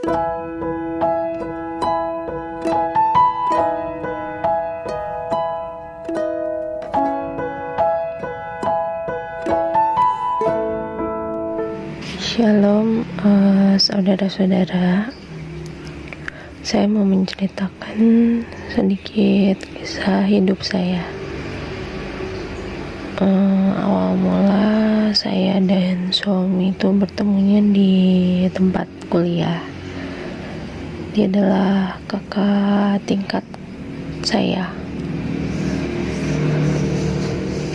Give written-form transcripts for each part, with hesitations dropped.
Shalom, saudara-saudara. Saya mau menceritakan sedikit kisah hidup saya. Awal mula saya dan suami itu bertemunya di tempat kuliah. Dia adalah kakak tingkat saya.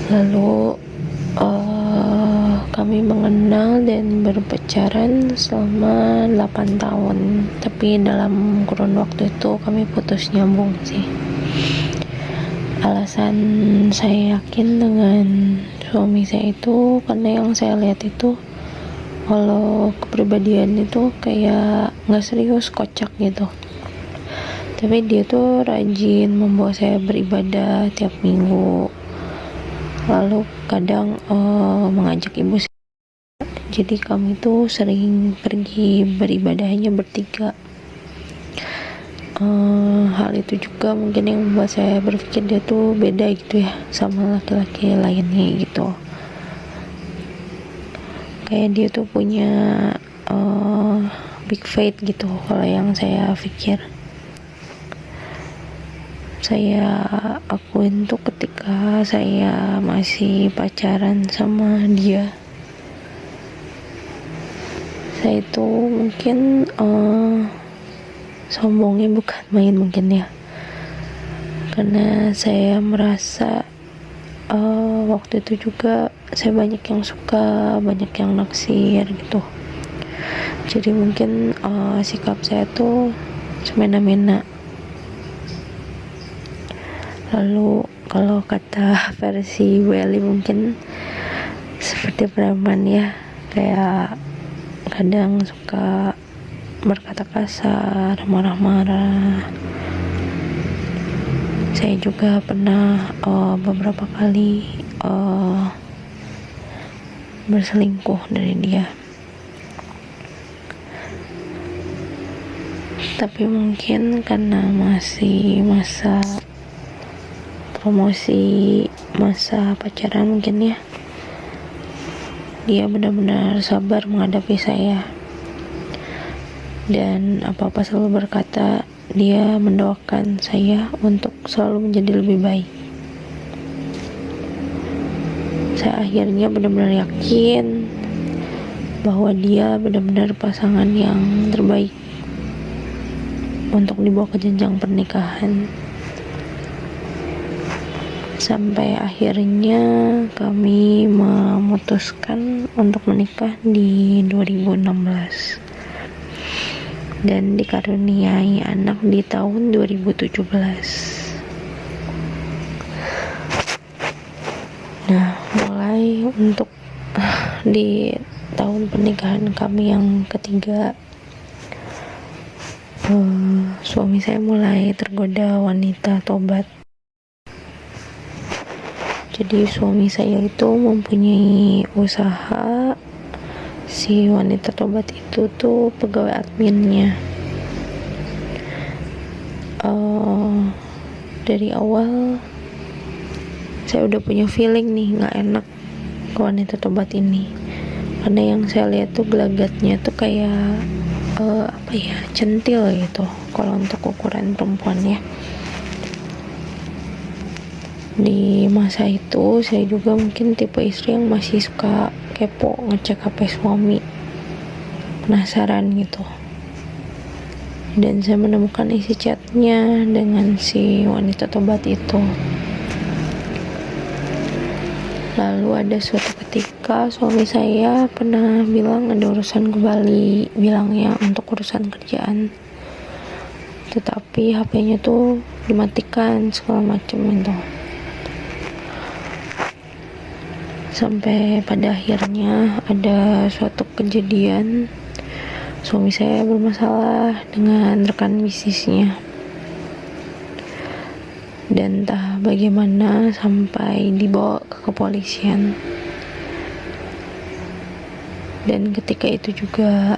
Lalu kami mengenal dan berpacaran selama 8 tahun. Tapi dalam kurun waktu itu kami putus nyambung sih. Alasan saya yakin dengan suami saya itu karena yang saya lihat itu kalau kepribadian itu kayak gak serius, kocak gitu. Tapi dia tuh rajin membawa saya beribadah tiap minggu. Lalu kadang mengajak ibu saya. Jadi kami tuh sering pergi beribadahnya bertiga. Hal itu juga mungkin yang membuat saya berpikir dia tuh beda gitu ya sama laki-laki lainnya gitu. Kayak dia tuh punya big faith gitu kalau yang saya pikir. Saya akuin tuh ketika saya masih pacaran sama dia, saya itu mungkin sombongnya bukan main mungkin ya, karena saya merasa waktu itu juga saya banyak yang suka, banyak yang naksir gitu. Jadi mungkin sikap saya tuh semena-mena. Lalu kalau kata versi Welly mungkin seperti preman ya, kayak kadang suka berkata kasar, marah-marah. Saya juga pernah beberapa kali berselingkuh dari dia. Tapi mungkin karena masih masa promosi, masa pacaran mungkin ya, dia benar-benar sabar menghadapi saya, dan apa-apa selalu berkata dia mendoakan saya untuk selalu menjadi lebih baik. Saya akhirnya benar-benar yakin bahwa dia benar-benar pasangan yang terbaik untuk dibawa ke jenjang pernikahan. Sampai akhirnya kami memutuskan untuk menikah di 2016 dan dikaruniai anak di tahun 2017. Nah, mulai untuk di tahun pernikahan kami yang ketiga, suami saya mulai tergoda wanita tobat. Jadi suami saya itu mempunyai usaha. Si wanita tobat itu tuh pegawai adminnya. Dari awal saya udah punya feeling nih gak enak ke wanita tobat ini, karena yang saya lihat tuh gelagatnya tuh kayak centil gitu kalau untuk ukuran perempuan ya. Di masa itu saya juga mungkin tipe istri yang masih suka kepo, ngecek HP suami, penasaran gitu. Dan saya menemukan isi chatnya dengan si wanita tobat itu. Lalu ada suatu ketika suami saya pernah bilang ada urusan ke Bali, bilangnya untuk urusan kerjaan, tetapi HP-nya tuh dimatikan segala macam itu. Sampai pada akhirnya ada suatu kejadian suami saya bermasalah dengan rekan bisnisnya, dan entah bagaimana sampai dibawa ke kepolisian. Dan ketika itu juga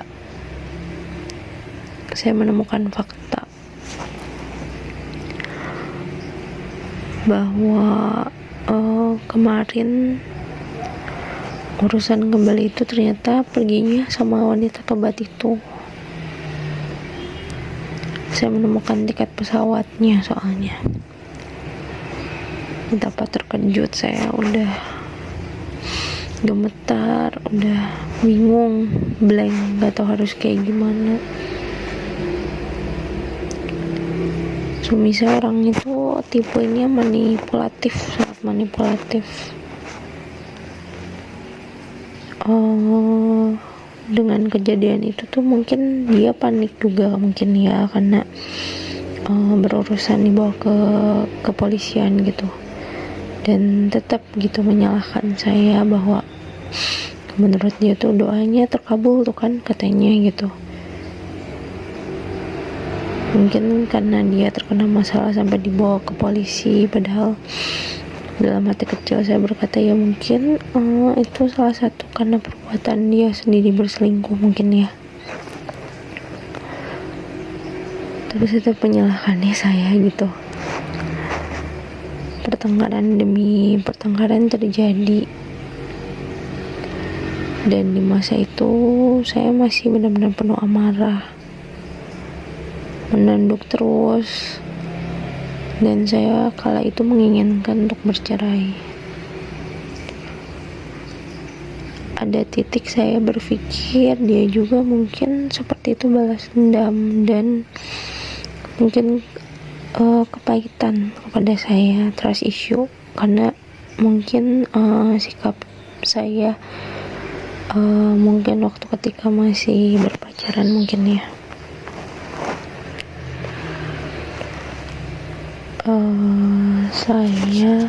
saya menemukan fakta bahwa kemarin urusan kembali itu ternyata perginya sama wanita tobat itu. Saya menemukan tiket pesawatnya soalnya. Betapa terkejut saya, udah gemetar, udah bingung, blank, gak tahu harus kayak gimana. Suami saya orang itu tipenya manipulatif, sangat manipulatif. Dengan kejadian itu tuh mungkin dia panik juga mungkin ya, karena berurusan dibawa ke kepolisian gitu, dan tetap gitu menyalahkan saya bahwa menurut dia tuh doanya terkabul tuh kan katanya gitu. Mungkin karena dia terkena masalah sampai dibawa ke polisi, padahal dalam hati kecil saya berkata ya mungkin itu salah satu karena perbuatan dia sendiri berselingkuh mungkin ya. Tapi tetap menyalahkannya saya gitu. Pertengkaran demi pertengkaran terjadi, dan di masa itu saya masih benar-benar penuh amarah, menanduk terus, dan saya kala itu menginginkan untuk bercerai. Ada titik saya berpikir dia juga mungkin seperti itu balas dendam, dan mungkin kepahitan kepada saya, trust issue, karena mungkin sikap saya mungkin waktu ketika masih berpacaran mungkin ya. Saya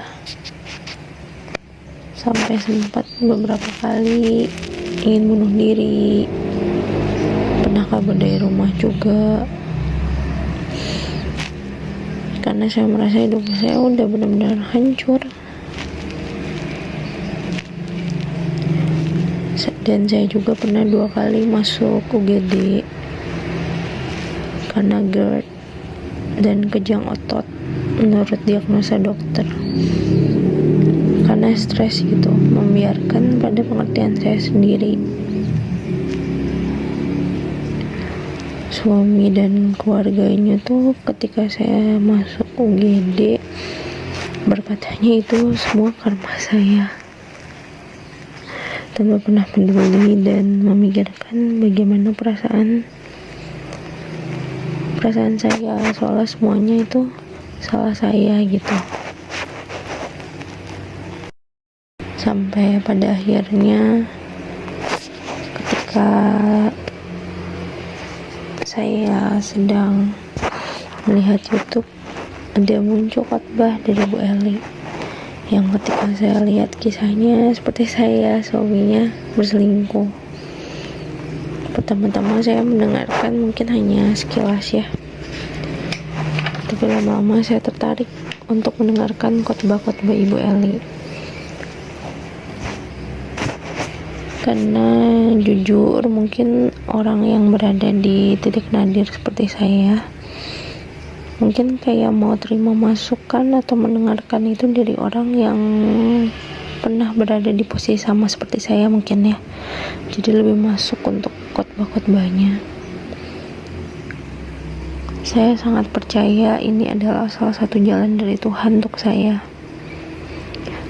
sampai sempat beberapa kali ingin bunuh diri, pernah kabur dari rumah juga, karena saya merasa hidup saya udah benar-benar hancur. Dan saya juga pernah 2 kali masuk UGD karena GERD dan kejang otot menurut diagnosa dokter, karena stres gitu, membiarkan pada pengertian saya sendiri. Suami dan keluarganya tuh ketika saya masuk UGD berkatanya itu semua karma saya, tanpa pernah peduli dan memikirkan bagaimana perasaan saya, soalnya semuanya itu salah saya gitu. Sampai pada akhirnya ketika saya sedang melihat YouTube, ada muncul khotbah dari Bu Eli yang ketika saya lihat kisahnya seperti saya, suaminya berselingkuh. Pertama-tama saya mendengarkan mungkin hanya sekilas ya, tapi lama-lama saya tertarik untuk mendengarkan khotbah-khotbah Ibu Eli, karena jujur mungkin orang yang berada di titik nadir seperti saya mungkin kayak mau terima masukan atau mendengarkan itu dari orang yang pernah berada di posisi sama seperti saya mungkin ya, jadi lebih masuk untuk khotbah-khotbahnya. Saya sangat percaya ini adalah salah satu jalan dari Tuhan untuk saya,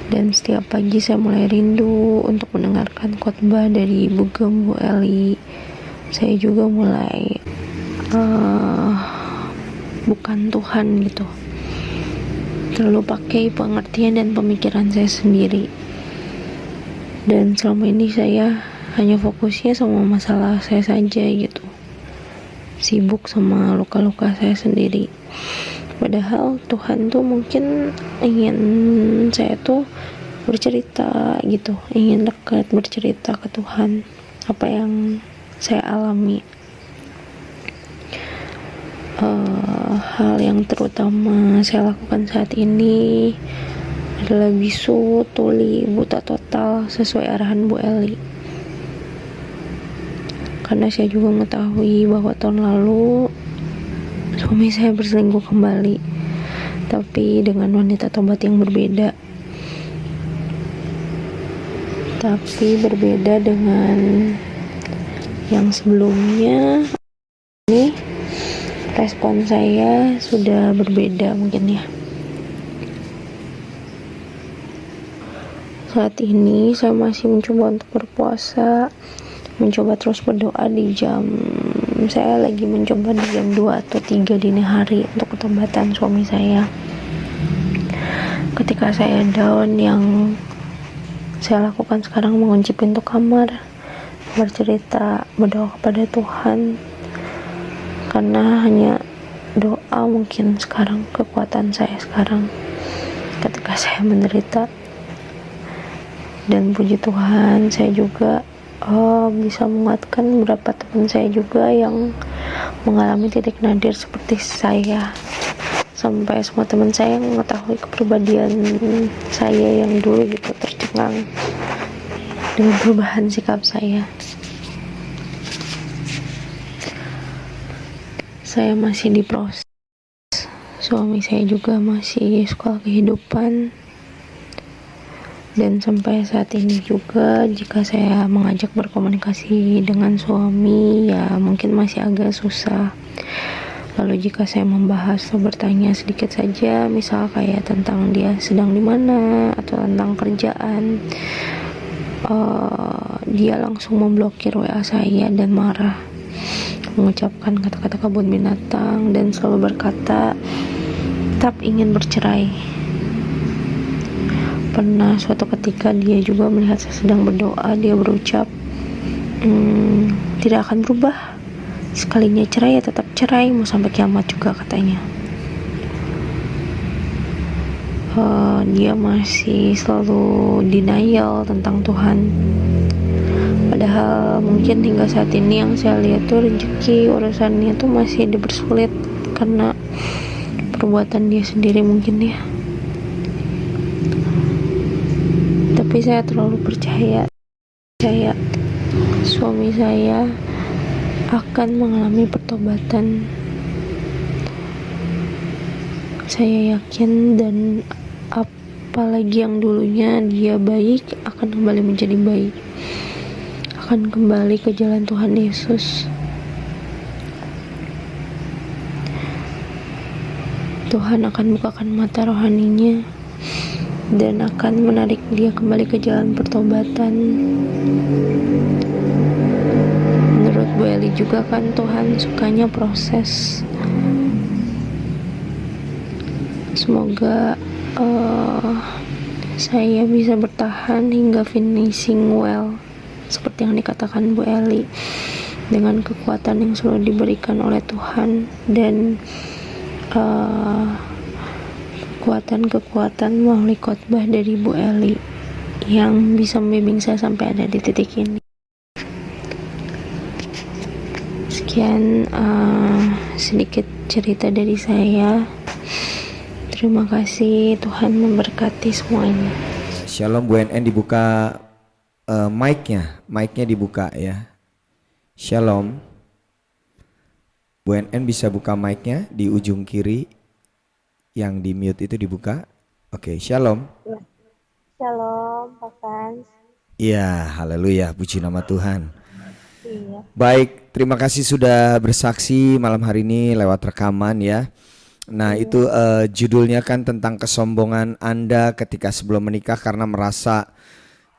dan setiap pagi saya mulai rindu untuk mendengarkan khotbah dari Ibu Gem, Bu Eli. Saya juga mulai bukan Tuhan gitu, terlalu pakai pengertian dan pemikiran saya sendiri, dan selama ini saya hanya fokusnya sama masalah saya saja gitu, sibuk sama luka-luka saya sendiri. Padahal Tuhan tuh mungkin ingin saya tuh bercerita gitu, ingin dekat bercerita ke Tuhan apa yang saya alami. Hal yang terutama saya lakukan saat ini adalah bisu, tuli, buta total sesuai arahan Bu Eli. karena saya juga mengetahui bahwa tahun lalu suami saya berselingkuh kembali, tapi dengan wanita tobat yang berbeda. Tapi berbeda dengan yang sebelumnya. Ini respon saya sudah berbeda mungkin ya. Saat ini saya masih mencoba untuk berpuasa, mencoba terus berdoa di jam, saya lagi mencoba di jam 2 atau 3 dini hari untuk ketobatan suami saya. Ketika saya down, yang saya lakukan sekarang mengunci pintu kamar, bercerita, berdoa kepada Tuhan, karena hanya doa mungkin sekarang kekuatan saya sekarang ketika saya menderita. Dan puji Tuhan, saya juga bisa menguatkan beberapa teman saya juga yang mengalami titik nadir seperti saya. Sampai semua teman saya yang mengetahui kepribadian saya yang dulu gitu tercengang dengan perubahan sikap saya. Saya masih diproses, suami saya juga masih sekolah kehidupan, dan sampai saat ini juga jika saya mengajak berkomunikasi dengan suami ya mungkin masih agak susah. Lalu jika saya membahas atau bertanya sedikit saja, misal kayak tentang dia sedang di mana atau tentang kerjaan, dia langsung memblokir WA saya dan marah, mengucapkan kata-kata kebun binatang, dan selalu berkata tetap ingin bercerai. Pernah suatu ketika dia juga melihat saya sedang berdoa, dia berucap, tidak akan berubah, sekalinya cerai ya tetap cerai, mau sampai kiamat juga katanya. Dia masih selalu denial tentang Tuhan. Padahal mungkin hingga saat ini yang saya lihat tuh rezeki urusannya tuh masih dipersulit karena perbuatan dia sendiri mungkin ya. Tapi saya terlalu percaya suami saya akan mengalami pertobatan. Saya yakin, dan apalagi yang dulunya dia baik akan kembali menjadi baik, akan kembali ke jalan Tuhan Yesus. Tuhan akan bukakan mata rohaninya dan akan menarik dia kembali ke jalan pertobatan. Menurut Bu Eli juga kan Tuhan sukanya proses. Semoga saya bisa bertahan hingga finishing well seperti yang dikatakan Bu Eli, dengan kekuatan yang selalu diberikan oleh Tuhan dan kekuatan melalui khotbah dari Bu Eli yang bisa membimbing saya sampai ada di titik ini. Sekian sedikit cerita dari saya. Terima kasih, Tuhan memberkati semuanya. Shalom. Bu NN dibuka mic-nya dibuka ya. Shalom. Bu NN bisa buka mic-nya di ujung kiri, yang di mute itu dibuka. Oke, shalom. Ya. Shalom, Pak Frans. Iya, haleluya, puji nama Tuhan. Iya. Baik, terima kasih sudah bersaksi malam hari ini lewat rekaman ya. Nah itu judulnya kan tentang kesombongan Anda ketika sebelum menikah karena merasa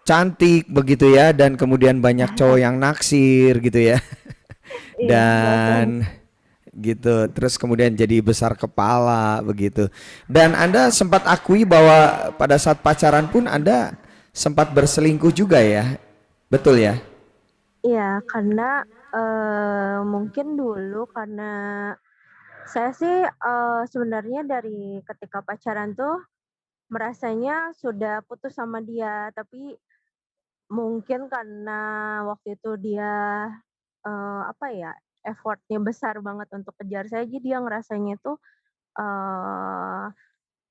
cantik begitu ya, dan kemudian banyak cowok yang naksir gitu ya. Dan gitu, terus kemudian jadi besar kepala begitu. Dan Anda sempat akui bahwa pada saat pacaran pun Anda sempat berselingkuh juga ya, betul ya? Iya, karena mungkin dulu karena saya sih sebenarnya dari ketika pacaran tuh merasanya sudah putus sama dia, tapi mungkin karena waktu itu dia effortnya besar banget untuk kejar saya, jadi dia ngerasanya itu eee,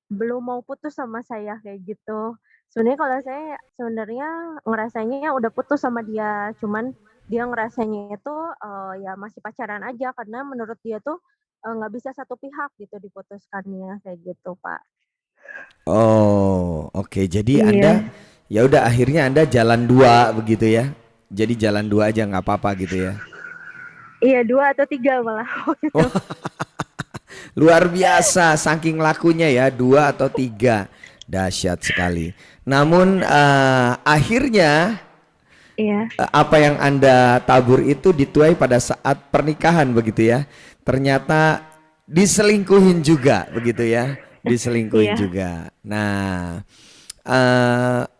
belum mau putus sama saya kayak gitu. Sebenarnya kalau saya sebenarnya ngerasanya udah putus sama dia, cuman dia ngerasanya itu, ya masih pacaran aja karena menurut dia tuh, nggak bisa satu pihak gitu diputuskannya, kayak gitu, Pak. Oh, oke. Jadi Anda Iya. ya udah akhirnya Anda jalan dua begitu ya. Jadi jalan dua aja nggak apa-apa gitu ya. Iya 2 atau 3 malah waktu itu. Luar biasa, saking lakunya ya, dua atau tiga, dahsyat sekali. Namun akhirnya Iya. apa yang Anda tabur itu dituai pada saat pernikahan begitu ya. Ternyata diselingkuhin juga begitu ya, diselingkuhin Iya. juga. Nah,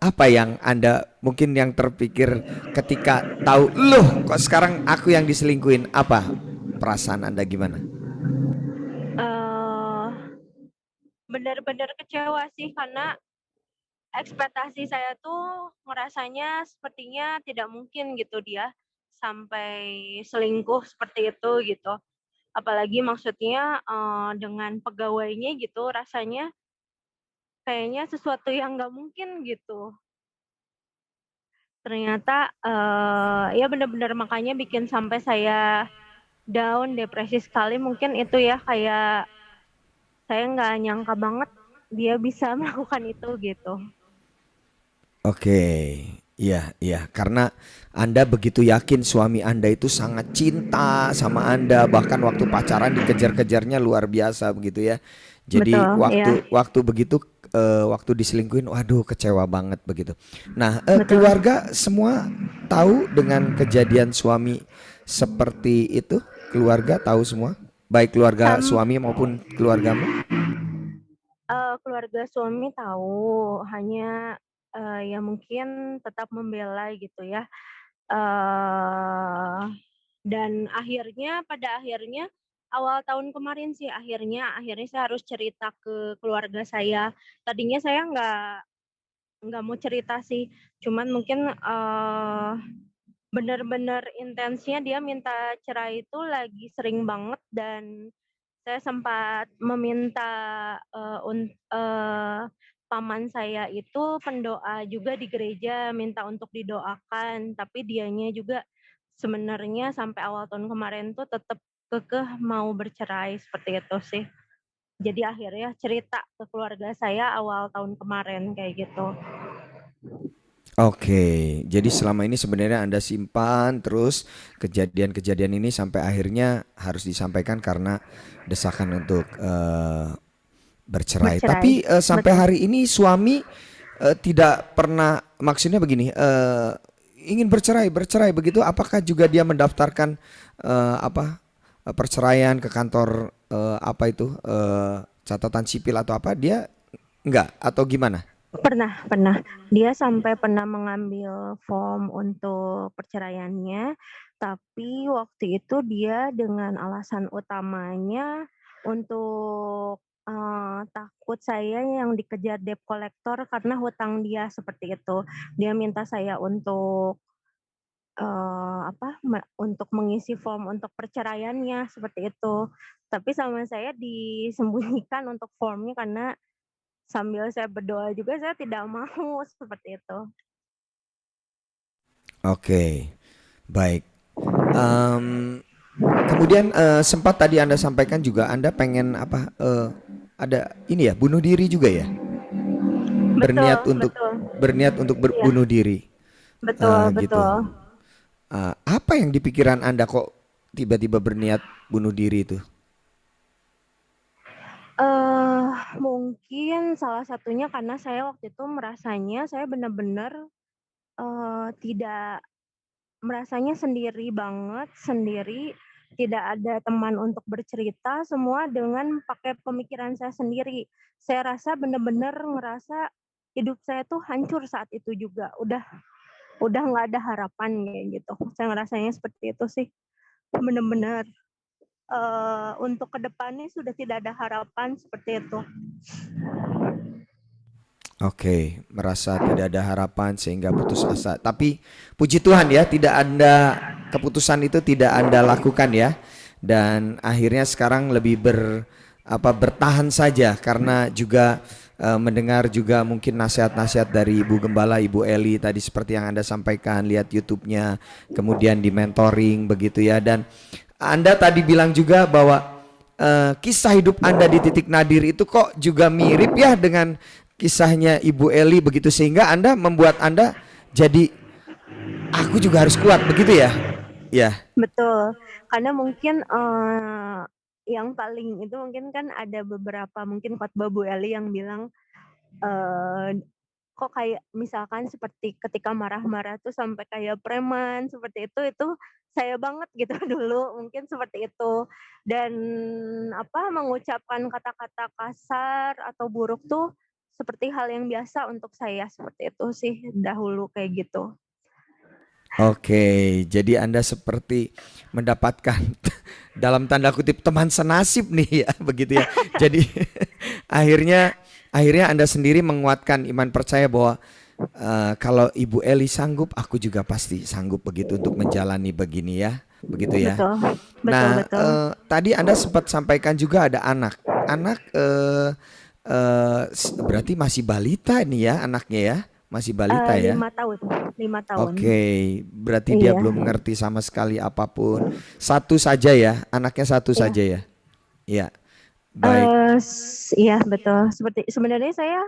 apa yang Anda mungkin yang terpikir ketika tahu, loh kok sekarang aku yang diselingkuhin, apa perasaan Anda gimana? Eee, bener-bener kecewa sih karena ekspektasi saya tuh ngerasanya sepertinya tidak mungkin gitu dia sampai selingkuh seperti itu gitu. Apalagi maksudnya, dengan pegawainya gitu rasanya kayaknya sesuatu yang nggak mungkin gitu. Ternyata, ya bener-bener makanya bikin sampai saya down, depresi sekali mungkin itu ya, kayak saya nggak nyangka banget dia bisa melakukan itu gitu. Oke, iya, iya, karena Anda begitu yakin suami Anda itu sangat cinta sama Anda, bahkan waktu pacaran dikejar-kejarnya luar biasa begitu ya. Jadi Betul, iya, waktu begitu, waktu diselingkuhin, waduh kecewa banget begitu. Nah, betul. keluarga semua tahu dengan kejadian suami seperti itu? Keluarga tahu semua? Baik keluarga Sam suami maupun keluargamu? keluarga suami tahu, hanya, ya mungkin tetap membela gitu ya. Eee, dan pada akhirnya awal tahun kemarin sih akhirnya saya harus cerita ke keluarga saya. Tadinya saya nggak mau cerita sih, cuman mungkin, bener-bener intensnya dia minta cerai itu lagi sering banget dan saya sempat meminta, paman saya itu pendoa juga di gereja, minta untuk didoakan, tapi dianya juga sebenarnya sampai awal tahun kemarin tuh tetap kekeh mau bercerai, seperti itu sih. Jadi akhirnya cerita ke keluarga saya awal tahun kemarin, kayak gitu. Oke, jadi selama ini sebenarnya Anda simpan terus kejadian-kejadian ini sampai akhirnya harus disampaikan karena desakan untuk bercerai. Bercerai, Tapi sampai betul. hari ini suami tidak pernah, maksudnya begini, ingin bercerai, bercerai begitu. Apakah juga dia mendaftarkan perceraian ke kantor apa itu catatan sipil atau apa? Dia enggak atau gimana? Pernah, pernah. Dia sampai pernah mengambil form untuk perceraiannya, tapi waktu itu dia dengan alasan utamanya untuk, takut saya yang dikejar debt collector karena hutang dia, seperti itu. Dia minta saya untuk, untuk mengisi form untuk perceraiannya, seperti itu. Tapi sama saya disembunyikan untuk formnya karena sambil saya berdoa juga saya tidak mau seperti itu. Oke, baik. Em, Kemudian sempat tadi Anda sampaikan juga Anda pengen apa? Ada ini ya, bunuh diri juga ya? Betul, Berniat untuk betul. Iya, berbunuh diri, betul, gitu. betul. Apa yang di pikiran Anda kok tiba-tiba berniat bunuh diri itu? Eh, mungkin salah satunya karena saya waktu itu merasanya saya benar-benar, tidak merasanya sendiri banget, sendiri, tidak ada teman untuk bercerita, semua dengan pakai pemikiran saya sendiri. Saya rasa benar-benar ngerasa hidup saya tuh hancur saat itu juga, udah nggak ada harapan kayak gitu. Saya ngerasanya seperti itu sih, benar-benar, untuk kedepannya sudah tidak ada harapan, seperti itu. Oke, merasa tidak ada harapan sehingga putus asa. Tapi puji Tuhan ya, tidak Anda keputusan itu tidak Anda lakukan ya. Dan akhirnya sekarang lebih bertahan saja karena juga mendengar juga mungkin nasihat-nasihat dari Ibu Gembala, Ibu Eli tadi seperti yang Anda sampaikan, lihat YouTube-nya, kemudian di mentoring begitu ya. Dan Anda tadi bilang juga bahwa kisah hidup Anda di titik nadir itu kok juga mirip ya dengan kisahnya Ibu Eli begitu, sehingga Anda membuat Anda jadi aku juga harus kuat begitu ya. Ya. Betul, karena mungkin yang paling itu mungkin kan ada beberapa mungkin khotbah Bu Eli yang bilang kok kayak misalkan seperti ketika marah-marah tuh sampai kayak preman seperti itu saya banget gitu dulu mungkin seperti itu. Dan mengucapkan kata-kata kasar atau buruk tuh seperti hal yang biasa untuk saya, seperti itu sih dahulu kayak gitu. Oke, jadi Anda seperti mendapatkan dalam tanda kutip teman senasib nih ya, begitu ya. Jadi akhirnya Anda sendiri menguatkan iman percaya bahwa kalau Ibu Eli sanggup, aku juga pasti sanggup begitu untuk menjalani begini ya, begitu ya. Betul, betul, Nah, betul. tadi Anda sempat sampaikan juga ada anak, berarti masih balita nih ya anaknya ya, masih balita ya. 5 tahun, 5 tahun. Oke, berarti dia Iya. belum mengerti sama sekali apapun. Satu saja ya, anaknya satu Iya. saja ya. Iya, baik. Iya betul. Seperti sebenarnya saya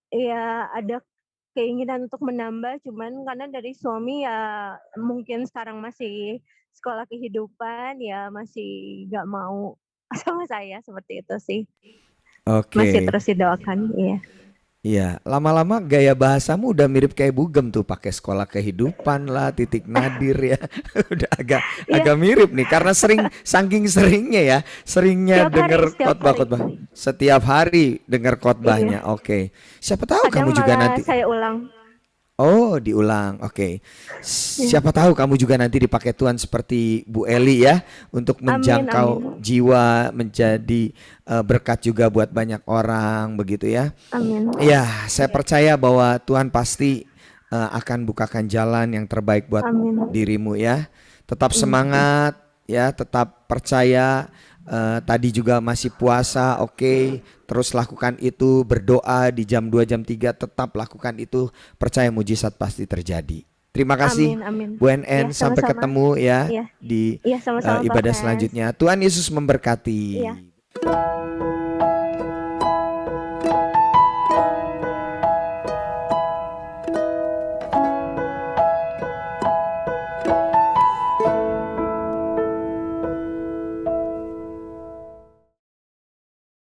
ya ada keinginan untuk menambah, cuman karena dari suami ya mungkin sekarang masih sekolah kehidupan ya masih nggak mau sama saya, seperti itu sih. Masih Oke, terus didoakan, iya. iya. Lama-lama gaya bahasamu udah mirip kayak Bugem tuh, pakai sekolah kehidupan lah, titik nadir ya. Udah agak Iya, mirip nih, karena saking seringnya ya, seringnya setiap hari, denger setiap hari. khotbah-khotbah. Setiap hari denger khotbahnya. Iya. Oke. Siapa tahu Kadang kamu juga malah nanti. saya ulang. Oh, diulang. Oke. Iya. Siapa tahu kamu juga nanti dipakai Tuhan seperti Bu Eli ya, untuk Amin, menjangkau amin. jiwa, menjadi berkat juga buat banyak orang begitu ya. Amin. Ya, saya percaya bahwa Tuhan pasti akan bukakan jalan yang terbaik buat Amin. dirimu ya. Tetap semangat ya, tetap percaya. Tadi juga masih puasa, oke. Terus lakukan itu, berdoa di jam 2 jam 3, tetap lakukan itu. Percaya mujizat pasti terjadi. Terima kasih Amin, amin. Bu NN, Iya, sampai sama-sama. ketemu ya Iya. di Iya, sama-sama, ibadah Pak Fres. selanjutnya. Tuhan Yesus memberkati. Iya.